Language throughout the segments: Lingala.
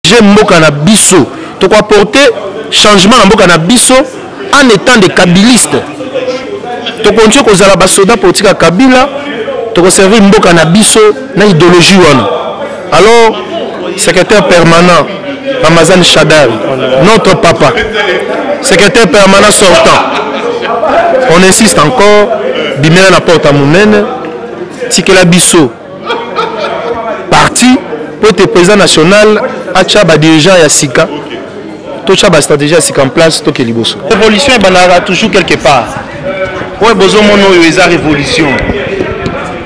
J'aime mboka na biso. Tu peux apporter changement na mboka na biso en étant des kabilistes. Tu continues aux alaba soda politique à Kabila. Tu peux servir mboka na biso na idéologie wana. Alors, secrétaire permanent Ramazan Shadari, notre papa, secrétaire permanent sortant, on insiste encore, bimela na porte à Mounene, Tikela Bisso, parti, pour être président national, Achaba dirigeant Yassika, Tochaba stratégie Yassika en place, Toke Liboso. Révolution est toujours quelque part. Ouais, besoin mon oyo eza révolution.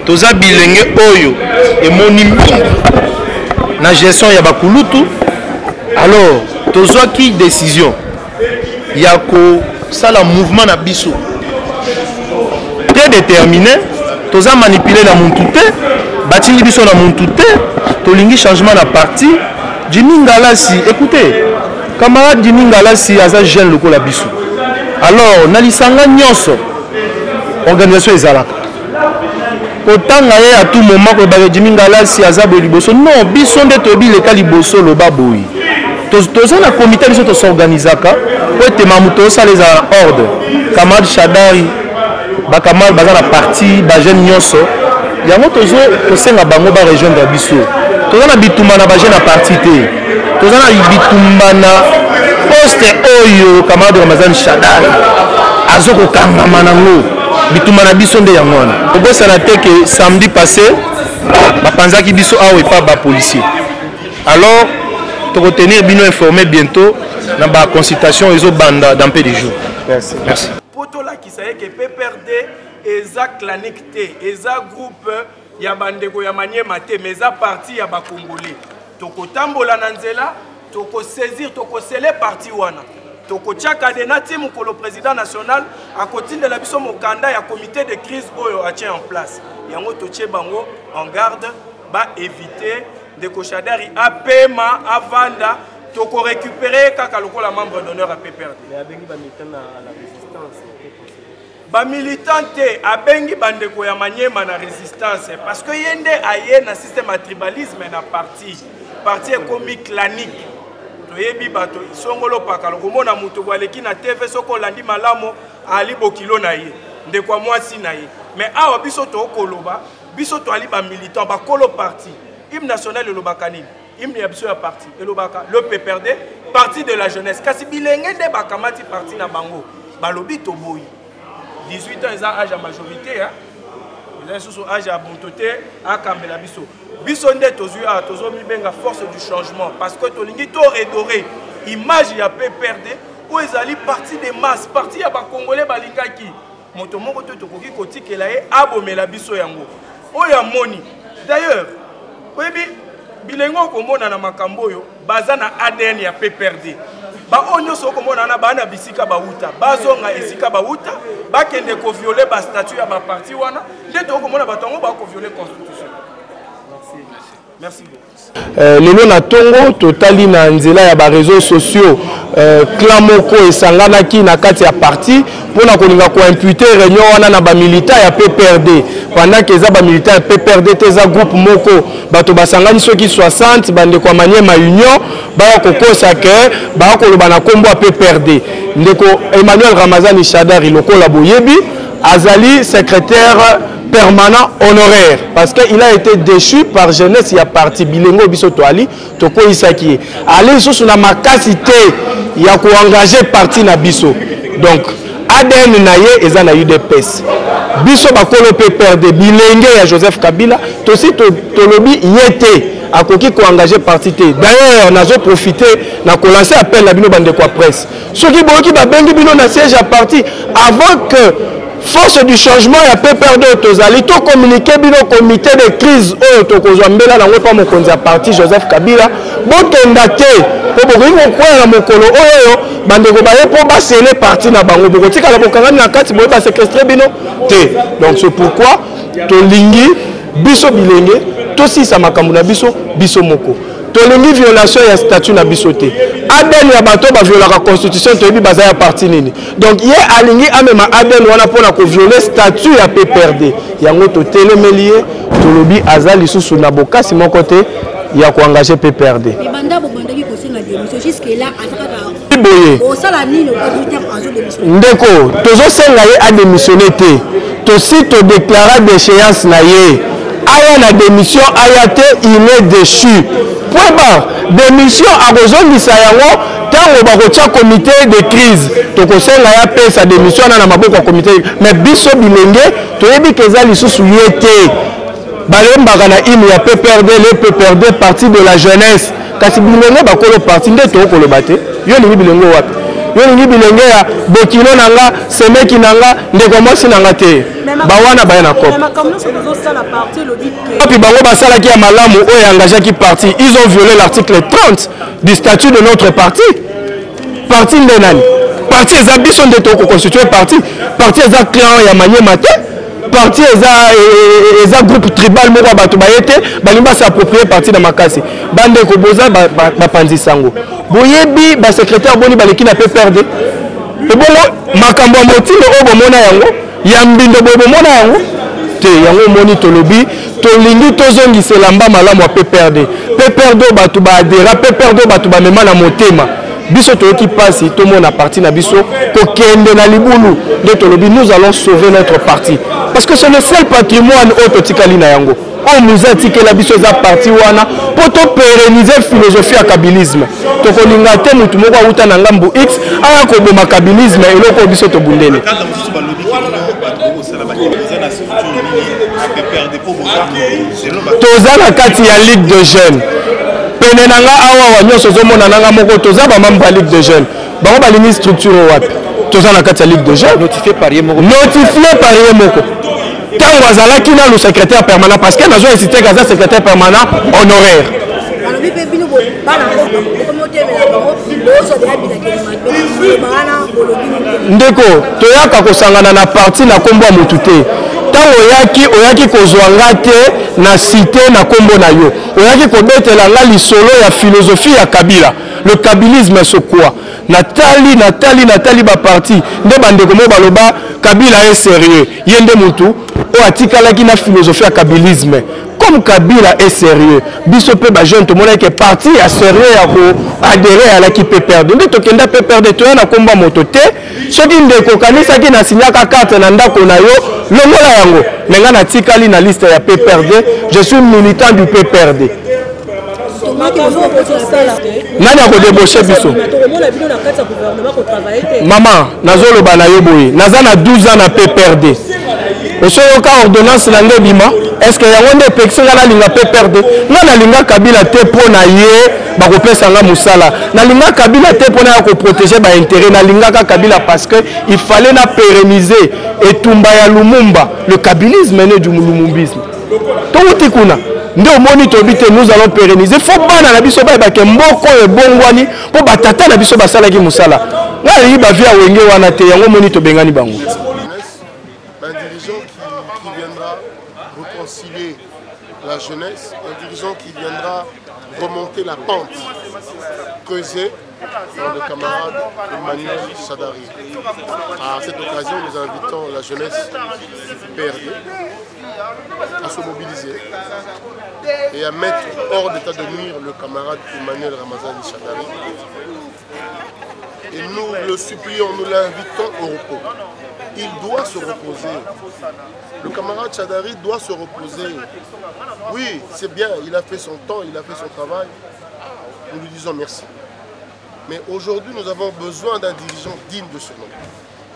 Toza bilenge oyo et monimbi na gestion ya bakulutu. Alors, toza qui décision. Yako ça le mouvement na biso. Très déterminé, toza manipuler na muntute, batili biso na muntute, tolingi changement na parti. Jimmy Ngalasi, écoutez, camarade Jimmy Ngalasi aza jeune loko la biso. Alors, na lisanga nyonso organisation ezalaka. Kotanga ye à tout moment ko ba Jimmy Ngalasi aza bo liboso. Non, biso nde tobi le ka liboso lo baboyi. Toza na comité biso to s'organisaka po te mamuto ça les ordre. Kamal Shadari ba Kamal baza na parti ba jeune nyonso. Yango tozo kosenga bango ba rejoindre biso. Toza na bitumba na ba jeune na parti te. Toza na bitumba na poste oyo Kamal de Ramazan Shadari. Azoko kangama nango. Bitumba na biso nde yango wana. Obosa na te que samedi passé ba panzaki biso awe pa ba policier. Alors tu retenir bino informé bientôt dans la consultation et banda dans peu de jours. Merci. Merci. Poto la qui sait que PPRD eza clanique té, eza groupe ya bandeko ya maniema té, mais eza parti ya ba congolais. Toko tambola nanzela, toko saisir, toko sceller parti wana. Toko tchaka de nati mukolo président national à côté de la biso mokanda ya comité de crise oyo a tient en place. Yango toche bango en garde ba éviter de Koshadari à paiement à vendre toko récupérer kaka lokola membre d'honneur à PPRD. Mais abengi ba militant à la résistance. Ba militant a bengi bandeko ya maniema na résistance parce que yende aye na système à tribalisme na parti ekomi clanique. Toyebi bato songolo paka lokomona muto waleki na TV soko landi malamo ali bokilo na ye ndeko mwasi na ye. Mais awa biso to koloba biso to ali ba militant ba kolo parti. Hymne national et le Bakanine, hymne absolu parti, et le PPRD, parti de la jeunesse. Kasi bilenge de bakamati parti na bango, balobi toboyi. 18 ans ils ont âge à majorité, hein. Ils ont sous âge à bontoté, à Kambela biso. Biso nde tozu a tozo mi benga force du changement parce que tolingi to redoré image ya PPRD où ils allaient parti des masses, parti ya ba congolais balingaki. Moto moko to tokoki kotikela e abomela biso yango. Oya moni. D'ailleurs oui, bilengo komona na makambo yo baza na ADN ya PPRD. Ba onyo so komona na bana bisika bauta, bazonga esika bauta, bakende ko violer ba statut ya ba parti wana, ndeto komona batongo ba ko violer constitution. Merci beaucoup. Lelo na tongo totali na nzela ya ba réseaux sociaux clan moko esanganaki na kati ya parti pona kolinga ko imputer réunion wana na ba militant ya PPRD pendant que za ba militant ya PPRD teza groupe moko bato basangani soki 60 bande kwa maniema union ba ko kosa ke ba ko loba na kombo ya PPRD ndeko Emmanuel Ramazani Shadari lokola boyebi azali secrétaire permanent honoraire parce qu'il a été déchu par jeunesse ya parti bilengo biso toali toko isaki aller sous na makasité ya ko engager parti na biso donc ADN na ye eza na UDPS biso bakolo PPRD bilenge ya Joseph Kabila tosi tolobi yete akoki ko engager parti te d'ailleurs nazo profiter na ko lancer appel na bino bande kwa presse soki boki ba bengi bino na siège à parti avant que force du changement ya PPRD tozali to communiquer bino comité de crise oyo tokozwa mbela nango pa mokonzi ya parti Joseph Kabila bokenda te po bokoki kokwela na mokolo oyo bandeko baye po basele parti na bango bokotikala bokangani na kati boye baséquestre bino te donc c'est pourquoi tolingi biso bilenge tosisa makambo na biso moko tolingi violation ya statut na biso te ADN ya bato ba violer la constitution toyebi baza ya parti nini donc ye alingi amema ADN wana pona ko violer statut ya PPRD yango to telemelie tolobi azali susu na bokasi moko te il y a engagé PPRD. Ndeko, toujours sengaye a démissionné te. Aussi te déclara d'échéance naye. Aya na démission ayate il est déchu. Point barre. Démission à raison du sayango tant au barotia comité de crise. Toko sengaye paie sa démission na maboko comité. Mais biso bilenge to yebi keza lisusu yete. Balembaka na ime ya PPRD le PPRD parti de la jeunesse. Kasi bilenge bakolo parti nde to ko le bate. Yo ni bilenge wapi. Yo ni bilenge ya bokino nanga semeki nanga ndeko mosi nanga te. Bawana bayana ko. Puis bango basala ki ya malamu oyo engagé ki parti. Ils ont violé l'article 30 du statut de notre parti. Parti ndenani. Parti eza biso nde to ko constituer parti. Parti eza clan ya Maniema te. Parti eza groupe tribal moko bato bayete balimba s'approprier parti na makasi bande ko boza ba panzi sango boyebi ba secrétaire boni baleki na PPRD e bongo makambo ya motile o bomona yango ya mbindo bo bomona yango te yango moni tolobi tolingi tozongisela mba malamu ya PPRD bato ba adhera PPRD bato ba mema na motema biso toyoki pasi tomona parti na biso kokende na libulu de tolobi nous allons sauver notre parti parce que c'est le seul patrimoine autotikali na yango on nous a tiqué la biso za parti wana pour to pérenniser philosophie ya kabilisme to kolinga te mutu moko uta na ngambu x aya ko boma kabilisme eloko biso to bundele toza na kati ya ligue de jeunes pene nanga awa wa nyonso zomona nanga moko toza ba membre ya ligue de jeunes bango balingi structure wapi toza na kati ya ligue de jeunes notifié par ye moko tango azalaki na le secrétaire permanent parce que nazo incité kaza secrétaire permanent honoraire ndeko toyaka kosangana na parti na kombo ya motu te tango oyaki kozwanga te na cité na kombo na yo oyaki kobetela nga lisolo ya philosophie ya Kabila le kabilisme c'est quoi natali ba parti nde bandeko mo baloba Kabila est sérieux yende mutu o atikalaki na philosophie ya kabilisme comme Kabila est sérieux biso pe ba jeune to mona ke parti ya sérieux ya ko adhérer à la qui peut perdre nde to kenda peut perdre to na komba moto te soki ndeko kanisa ki na signaka carte na ndako na yo longola yango menga na tikali na liste ya PPRD je suis militant du PPRD nani akodébauché biso mama nazoloba na yo boye naza na 12 ans na PPRD osoyoka ordonnance na nde bima est-ce que yango nde epekisinga nalinga PPRD nga nalinga Kabila te mpo na ye bakopesanga mosala nalinga Kabila te mpo na ya koprotéger baintérêt nalingaka Kabila parce que il fallait na pérenniser etumba ya Lumumba le kabilisme né du lumumbisme touti kuna nde omoni tobi te nous allons pérenniser fo bana na biso bayebake mboko ebongwani mpo batata na biso basalaki mosala nga alingi bavi ya wenge wana te yango omoni tobengani bango un dirigeant qui viendra réconcilier la jeunesse, un dirigeant qui viendra remonter la pente creusée par le camarade Emmanuel Shadari. À cette occasion, nous invitons la jeunesse PRD à se mobiliser et à mettre hors d'état de nuire le camarade Emmanuel Ramazani Shadari. Et nous le supplions, nous l'invitons au repos. Il doit se reposer. Le camarade Shadari doit se reposer. Oui, c'est bien, il a fait son temps, il a fait son travail. Nous lui disons merci. Mais aujourd'hui, nous avons besoin d'un dirigeant digne de ce nom.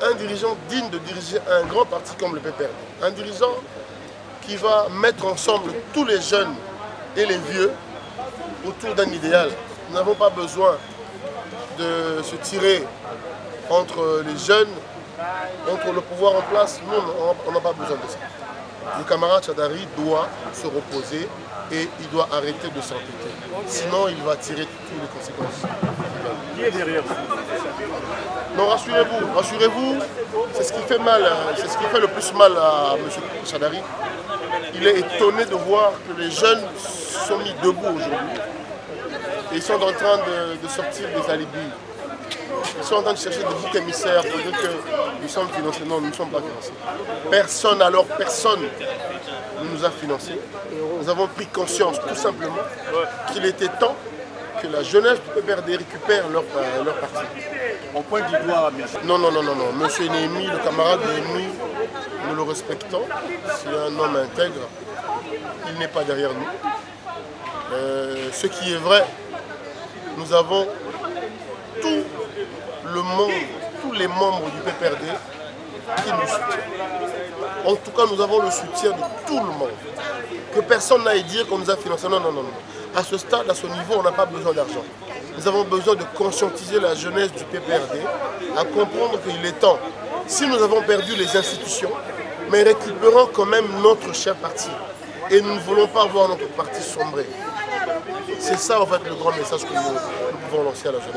Un dirigeant digne de diriger un grand parti comme le PPRD. Un dirigeant qui va mettre ensemble tous les jeunes et les vieux autour d'un idéal. Nous n'avons pas besoin de se tirer entre les jeunes, entre le pouvoir en place. Nous, on n'a pas besoin de ça. Le camarade Shadari doit se reposer et il doit arrêter de s'entêter. Sinon, il va tirer toutes les conséquences. Qui est derrière vous? Non, rassurez-vous, c'est ce qui fait mal, c'est ce qui fait le plus mal à M. Shadari. Il est étonné de voir que les jeunes sont mis debout aujourd'hui. Et ils sont en train de sortir des alibis. Ils sont en train de chercher des boucs émissaires pour dire que nous sommes financés. Non, nous ne sommes pas financés. Personne ne nous a financés. Nous avons pris conscience tout simplement qu'il était temps que la jeunesse du PPRD récupère leur parti. On pointe du doigt, monsieur. Non. Monsieur Némi, le camarade Némi, nous le respectons. C'est un homme intègre. Il n'est pas derrière nous. Ce qui est vrai, nous avons tout le monde, tous les membres du PPRD qui nous soutiennent. En tout cas, nous avons le soutien de tout le monde. Que personne n'aille dire qu'on nous a financé. Non. À ce stade, à ce niveau, on n'a pas besoin d'argent. Nous avons besoin de conscientiser la jeunesse du PPRD à comprendre qu'il est temps. Si nous avons perdu les institutions, mais récupérons quand même notre cher parti. Et nous ne voulons pas voir notre parti sombrer. C'est ça en fait le grand message que nous pouvons lancer à la jeunesse.